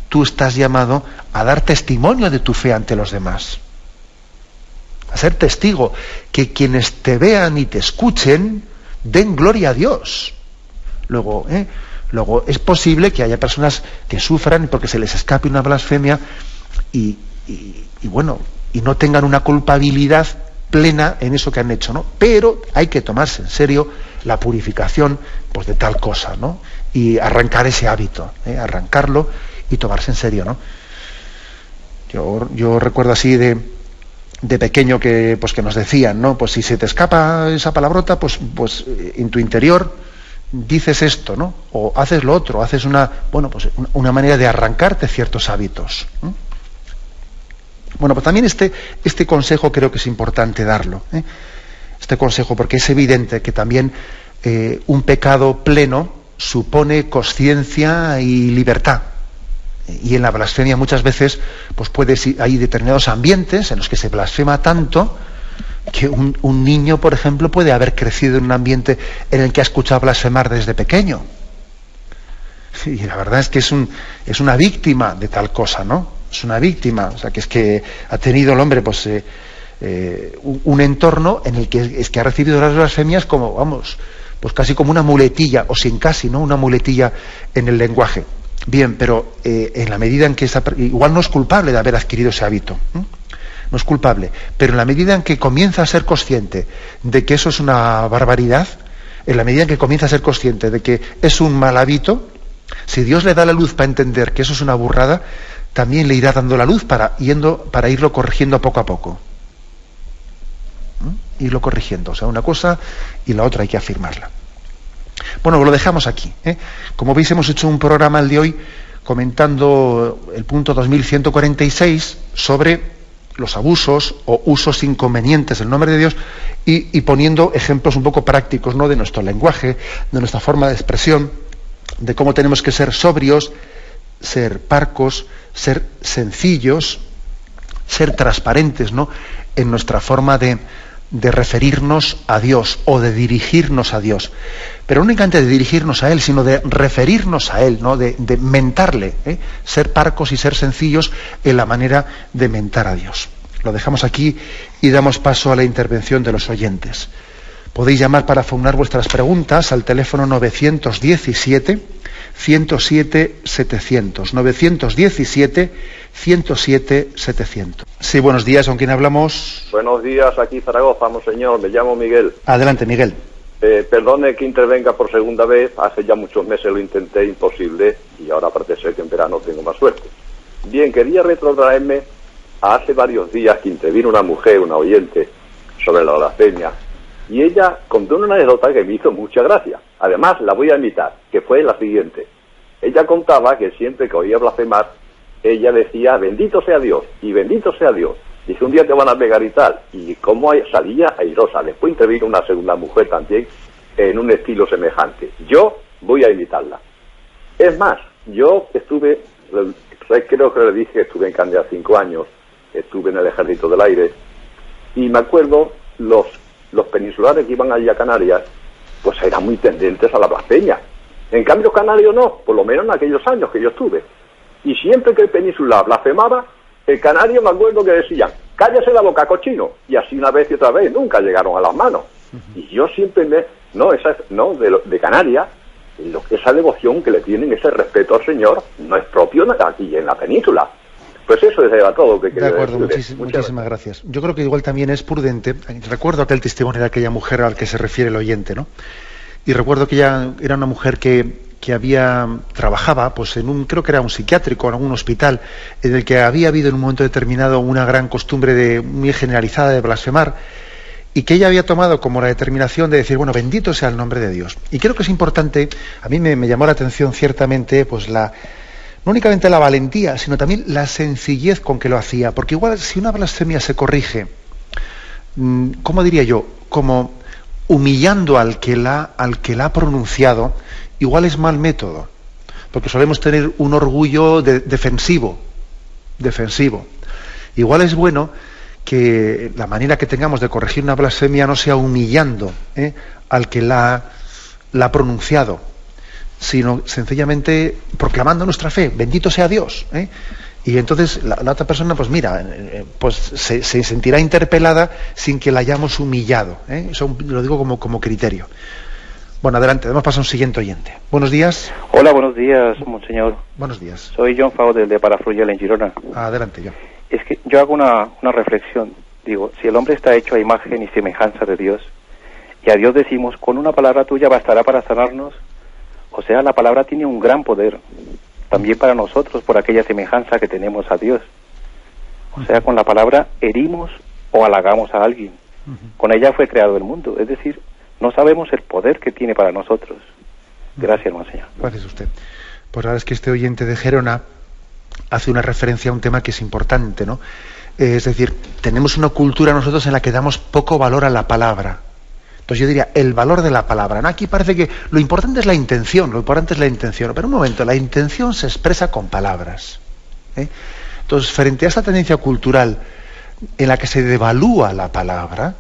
tú estás llamado a dar testimonio de tu fe ante los demás. A ser testigo, que quienes te vean y te escuchen den gloria a Dios. Luego es posible que haya personas que sufran porque se les escape una blasfemia y no tengan una culpabilidad plena en eso que han hecho, ¿no? Pero hay que tomarse en serio la purificación, pues, de tal cosa, ¿no? Y arrancar ese hábito, arrancarlo y tomarse en serio, ¿no? Yo recuerdo así de pequeño que nos decían, ¿no? Pues si se te escapa esa palabrota, pues en tu interior dices esto, ¿no? O haces lo otro, haces una manera de arrancarte ciertos hábitos. Pues también este consejo creo que es importante darlo, este consejo, porque es evidente que también un pecado pleno supone consciencia y libertad. Y en la blasfemia muchas veces hay determinados ambientes en los que se blasfema tanto que un niño, por ejemplo, puede haber crecido en un ambiente en el que ha escuchado blasfemar desde pequeño. Y la verdad es que es una víctima de tal cosa, ¿no? Es una víctima, o sea, que es que ha tenido el hombre un entorno en el que ha recibido las blasfemias como, casi como una muletilla, o sin casi, ¿no? Una muletilla en el lenguaje. Bien, pero en la medida en que igual no es culpable de haber adquirido ese hábito, no es culpable, pero en la medida en que comienza a ser consciente de que eso es una barbaridad, en la medida en que comienza a ser consciente de que es un mal hábito, si Dios le da la luz para entender que eso es una burrada, también le irá dando la luz para irlo corrigiendo poco a poco. Irlo corrigiendo, o sea, una cosa y la otra hay que afirmarla. Lo dejamos aquí. Como veis, hemos hecho un programa el de hoy comentando el punto 2146 sobre los abusos o usos inconvenientes del nombre de Dios y poniendo ejemplos un poco prácticos, ¿no? De nuestro lenguaje, de nuestra forma de expresión, de cómo tenemos que ser sobrios, ser parcos, ser sencillos, ser transparentes, ¿no? En nuestra forma de referirnos a Dios o de dirigirnos a Dios, pero no únicamente de dirigirnos a Él, sino de referirnos a Él, ¿no? De mentarle, ser parcos y ser sencillos en la manera de mentar a Dios. Lo dejamos aquí y damos paso a la intervención de los oyentes. Podéis llamar para formular vuestras preguntas al teléfono 917-107-700, 917-107-700. Sí, buenos días, ¿con quién hablamos? Buenos días, aquí Zaragoza, monseñor, me llamo Miguel. Adelante, Miguel. Perdone que intervenga por segunda vez, hace ya muchos meses lo intenté, imposible, y ahora parece ser que en verano tengo más suerte. Bien, quería retrotraerme a hace varios días que intervino una mujer, una oyente, sobre la blasfemia, y ella contó una anécdota que me hizo mucha gracia. Además, la voy a imitar, que fue la siguiente. Ella contaba que siempre que oía blasfemar, ella decía, bendito sea Dios, y bendito sea Dios. Dice, un día te van a pegar y tal. Y como salía airosa. Después intervino una segunda mujer también en un estilo semejante. Yo voy a imitarla. Es más, yo estuve, creo que le dije, estuve en Candia 5 años, estuve en el Ejército del Aire, Y me acuerdo, los peninsulares que iban allí a Canarias, pues eran muy tendentes a la blasfemia. En cambio, los canarios no, por lo menos en aquellos años que yo estuve. Y siempre que el peninsular blasfemaba, el canario, me acuerdo que decían, cállese la boca, cochino. Y así una vez y otra vez, nunca llegaron a las manos. Y yo siempre de Canarias, esa devoción que le tienen, ese respeto al Señor, no es propio aquí en la península. Pues eso era todo lo que quería decir. De acuerdo, muchísimas gracias. Yo creo que igual también es prudente. Recuerdo aquel testimonio de aquella mujer al que se refiere el oyente, ¿no? Y recuerdo que ella era una mujer que trabajaba pues creo que era un psiquiátrico, en algún hospital, en el que había habido en un momento determinado una gran costumbre muy generalizada de blasfemar, y que ella había tomado como la determinación de decir, bueno, bendito sea el nombre de Dios. Y creo que es importante, a mí me llamó la atención ciertamente, pues no únicamente la valentía, sino también la sencillez con que lo hacía, porque igual si una blasfemia se corrige, ¿cómo diría yo? Como humillando al que la ha pronunciado, igual es mal método, porque solemos tener un orgullo defensivo. Igual es bueno que la manera que tengamos de corregir una blasfemia no sea humillando al que la ha pronunciado, sino sencillamente proclamando nuestra fe, bendito sea Dios. Y entonces la otra persona, pues mira, pues se sentirá interpelada sin que la hayamos humillado. Eso lo digo como criterio. Bueno, adelante, damos paso a un siguiente oyente. Buenos días. Hola, buenos días, monseñor. Buenos días. Soy John Fau de Palafrugell, en Girona. Adelante, John. Es que yo hago una reflexión. Digo, si el hombre está hecho a imagen y semejanza de Dios, y a Dios decimos, con una palabra tuya bastará para sanarnos, o sea, la palabra tiene un gran poder, también para nosotros, por aquella semejanza que tenemos a Dios. O sea, con la palabra herimos o halagamos a alguien. Con ella fue creado el mundo, es decir, no sabemos el poder que tiene para nosotros. Gracias, monseñor. Gracias a usted. Pues la verdad es que este oyente de Gerona hace una referencia a un tema que es importante, ¿no? Es decir, tenemos una cultura nosotros en la que damos poco valor a la palabra. Entonces yo diría, el valor de la palabra, ¿no? Aquí parece que lo importante es la intención, pero un momento, la intención se expresa con palabras. Entonces, frente a esta tendencia cultural en la que se devalúa la palabra,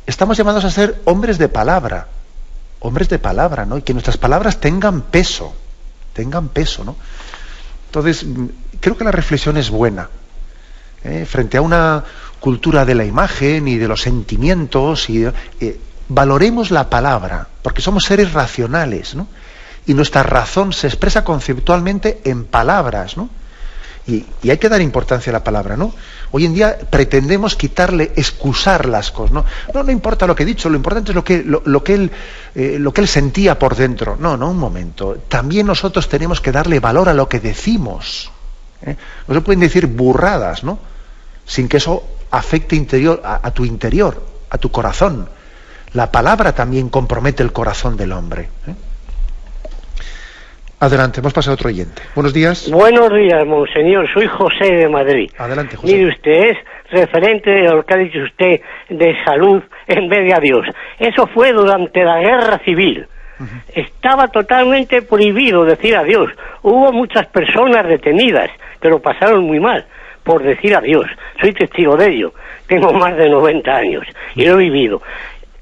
estamos llamados a ser hombres de palabra, ¿no? Y que nuestras palabras tengan peso, ¿no? Entonces, creo que la reflexión es buena. Frente a una cultura de la imagen y de los sentimientos, valoremos la palabra, porque somos seres racionales, ¿no? Y nuestra razón se expresa conceptualmente en palabras, ¿no? Y hay que dar importancia a la palabra, ¿no? Hoy en día pretendemos excusar las cosas, ¿no? No importa lo que he dicho, lo importante es lo que él sentía por dentro. No, un momento. También nosotros tenemos que darle valor a lo que decimos. No se pueden decir burradas, ¿no? Sin que eso afecte a tu interior, a tu corazón. La palabra también compromete el corazón del hombre. Adelante, hemos pasado a otro oyente. Buenos días. Buenos días, monseñor. Soy José de Madrid. Adelante, José. Mire usted, es referente a lo que ha dicho usted de salud en vez de a Dios. Eso fue durante la guerra civil. Estaba totalmente prohibido decir adiós. Hubo muchas personas detenidas que lo pasaron muy mal por decir adiós. Soy testigo de ello. Tengo más de 90 años y lo he vivido.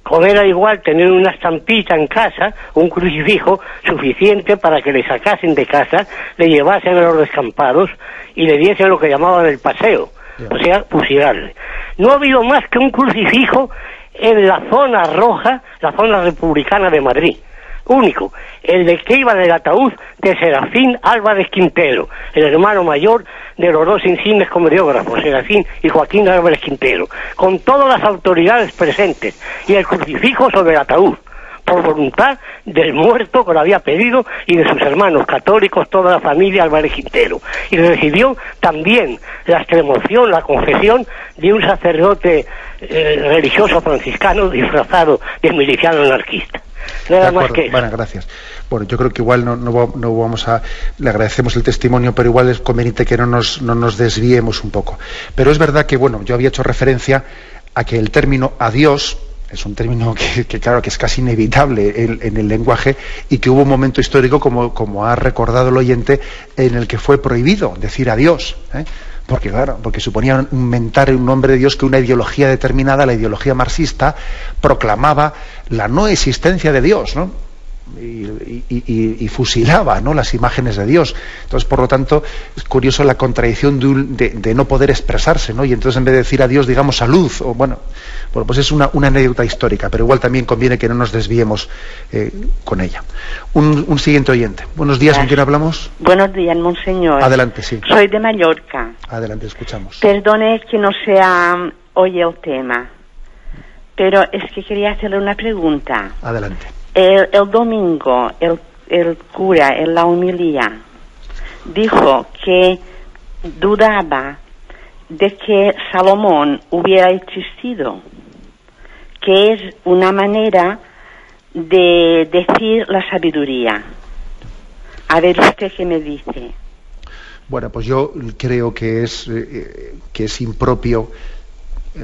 Como era igual tener una estampita en casa, un crucifijo suficiente para que le sacasen de casa, le llevasen a los descampados y le diesen lo que llamaban el paseo, o sea, fusilarle. No ha habido más que un crucifijo en la zona roja, la zona republicana de Madrid. Único, el de que iba del ataúd de Serafín Álvarez Quintero, el hermano mayor de los dos insignes comediógrafos, Serafín y Joaquín Álvarez Quintero, con todas las autoridades presentes, y el crucifijo sobre el ataúd, por voluntad del muerto que lo había pedido y de sus hermanos católicos, toda la familia Álvarez Quintero. Y recibió también la extremoción, la confesión de un sacerdote religioso franciscano disfrazado de miliciano anarquista. Nada más que eso. Bueno, gracias. Bueno, yo creo que igual no vamos a... Le agradecemos el testimonio, pero igual es conveniente que no nos desviemos un poco. Pero es verdad que, bueno, yo había hecho referencia a que el término adiós es un término que claro, que es casi inevitable en el lenguaje, y que hubo un momento histórico, como ha recordado el oyente, en el que fue prohibido decir adiós, porque claro, porque suponía inventar un nombre de Dios que una ideología determinada, la ideología marxista, proclamaba la no existencia de Dios, ¿no? Y fusilaba, ¿no?, las imágenes de Dios. Entonces, por lo tanto, es curioso la contradicción de no poder expresarse, ¿no? Y entonces, en vez de decir a Dios, digamos salud, o bueno, pues es una anécdota histórica, pero igual también conviene que no nos desviemos con ella. Un siguiente oyente. Buenos días, ¿con quién hablamos? Buenos días, monseñor. Adelante, sí. Soy de Mallorca. Adelante, escuchamos. Perdone que no sea hoy el tema, pero es que quería hacerle una pregunta. Adelante. El domingo, el cura en la homilía dijo que dudaba de que Salomón hubiera existido, que es una manera de decir la sabiduría. A ver usted qué me dice. Bueno, pues yo creo que es impropio,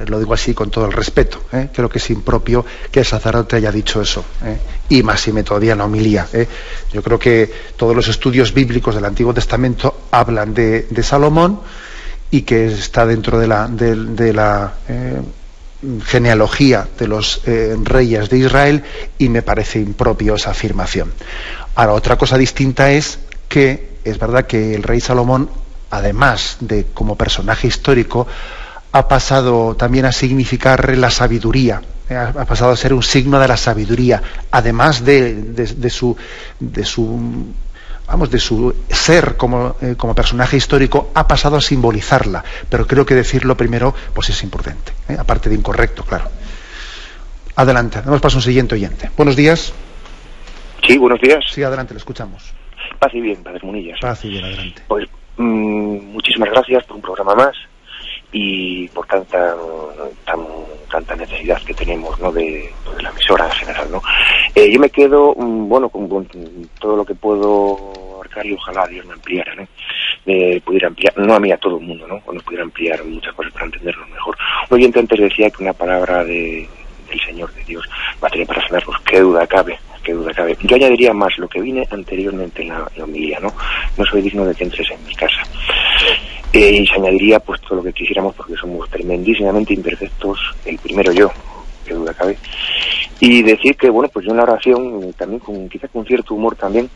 lo digo así con todo el respeto, creo que es impropio que el sacerdote haya dicho eso, y máxime todavía en la homilía. Yo creo que todos los estudios bíblicos del Antiguo Testamento hablan de Salomón y que está dentro de la genealogía de los reyes de Israel, y me parece impropio esa afirmación. Ahora, otra cosa distinta es que es verdad que el rey Salomón, además de como personaje histórico, ha pasado también a significar la sabiduría, ha pasado a ser un signo de la sabiduría, además de su ser como personaje histórico, ha pasado a simbolizarla, pero creo que decirlo primero pues es imprudente, aparte de incorrecto, claro. Adelante, damos paso a un siguiente oyente. Buenos días. Sí, buenos días. Sí, adelante, le escuchamos. Paz y bien, Padre Munillas. Paz y bien, adelante. Pues muchísimas gracias por un programa más y por tanta necesidad que tenemos, ¿no?, de la emisora en general, ¿no? Yo me quedo, con todo lo que puedo abarcar, y ojalá Dios me ampliara, ¿no? Pudiera ampliar, no a mí, a todo el mundo, ¿no? O nos pudiera ampliar muchas cosas para entenderlo mejor. Un oyente antes decía que una palabra del Señor, de Dios, bastaría para sanarnos. Qué duda cabe. Yo añadiría más lo que vine anteriormente en la homilía, ¿no? No soy digno de que entres en mi casa. Y se añadiría pues todo lo que quisiéramos, porque somos tremendísimamente imperfectos, el primero yo, qué duda cabe. Y decir que, pues yo en la oración, también quizá con cierto humor también,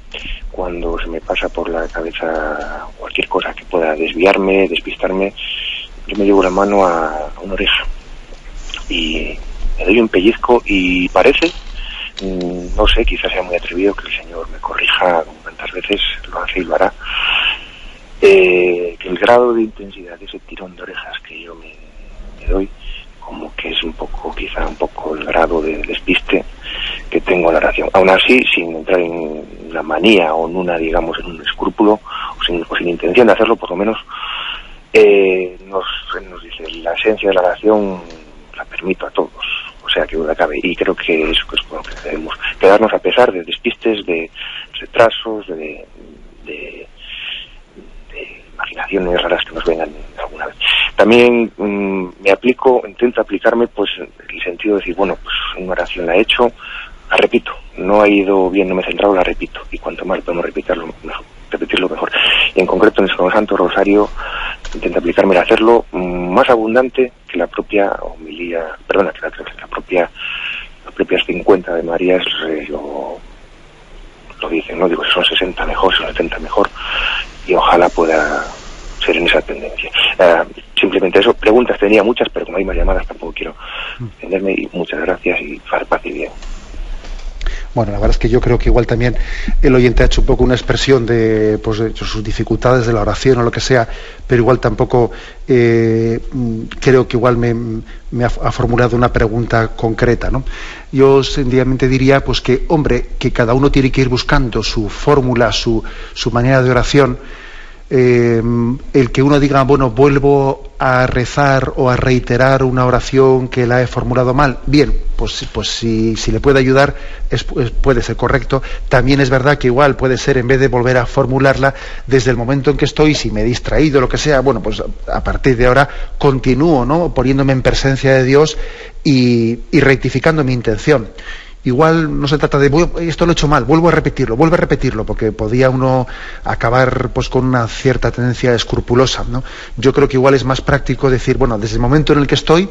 cuando se me pasa por la cabeza cualquier cosa que pueda desviarme, despistarme, yo me llevo la mano a una oreja y me doy un pellizco, y parece, no sé, quizás sea muy atrevido, que el Señor me corrija, como tantas veces lo hace y lo hará, que el grado de intensidad de ese tirón de orejas que yo me doy, como que es quizá un poco el grado de despiste que tengo en la oración. Aún así, sin entrar en una manía o en en un escrúpulo, o sin intención de hacerlo, por lo menos, nos dice, la esencia de la oración la permito a todos. O sea, que duda cabe, y creo que eso es con lo que debemos quedarnos, a pesar de despistes, de retrasos, de imaginaciones raras que nos vengan alguna vez. También intento aplicarme pues el sentido de decir, pues una oración la he hecho, la repito, no ha ido bien, no me he centrado, la repito, y cuanto más podemos repetirlo mejor. Y en concreto en el Santo Rosario intento aplicarme a hacerlo más abundante que la propia homilía, que las propias 50 de Marías lo dicen, ¿no? Digo, si son 60 mejor, si son 70 mejor, y ojalá pueda ser en esa tendencia. Simplemente eso. Preguntas tenía muchas, pero como hay más llamadas tampoco quiero extenderme, y muchas gracias y paz y bien. Bueno, la verdad es que yo creo que igual también el oyente ha hecho un poco una expresión de sus dificultades de la oración o lo que sea, pero igual tampoco creo que igual me ha formulado una pregunta concreta, ¿no? Yo sencillamente diría pues que cada uno tiene que ir buscando su fórmula, su manera de oración. El que uno diga, vuelvo a rezar o a reiterar una oración que la he formulado mal, bien, pues si le puede ayudar, puede ser correcto. También es verdad que igual puede ser, en vez de volver a formularla, desde el momento en que estoy, si me he distraído, lo que sea, pues a partir de ahora continúo, ¿no?, poniéndome en presencia de Dios y rectificando mi intención. igual no se trata de esto lo he hecho mal, vuelvo a repetirlo, porque podía uno acabar pues con una cierta tendencia escrupulosa, ¿no? Yo creo que igual es más práctico decir, bueno, desde el momento en el que estoy,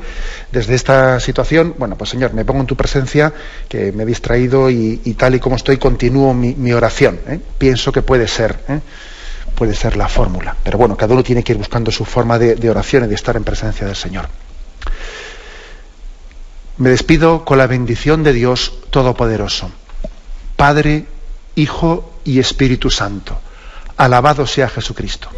desde esta situación, bueno, pues Señor, me pongo en tu presencia, que me he distraído y tal y como estoy, continúo mi oración, ¿eh? Pienso que puede ser la fórmula. Pero bueno, cada uno tiene que ir buscando su forma de oración y de estar en presencia del Señor. Me despido con la bendición de Dios Todopoderoso, Padre, Hijo y Espíritu Santo. Alabado sea Jesucristo.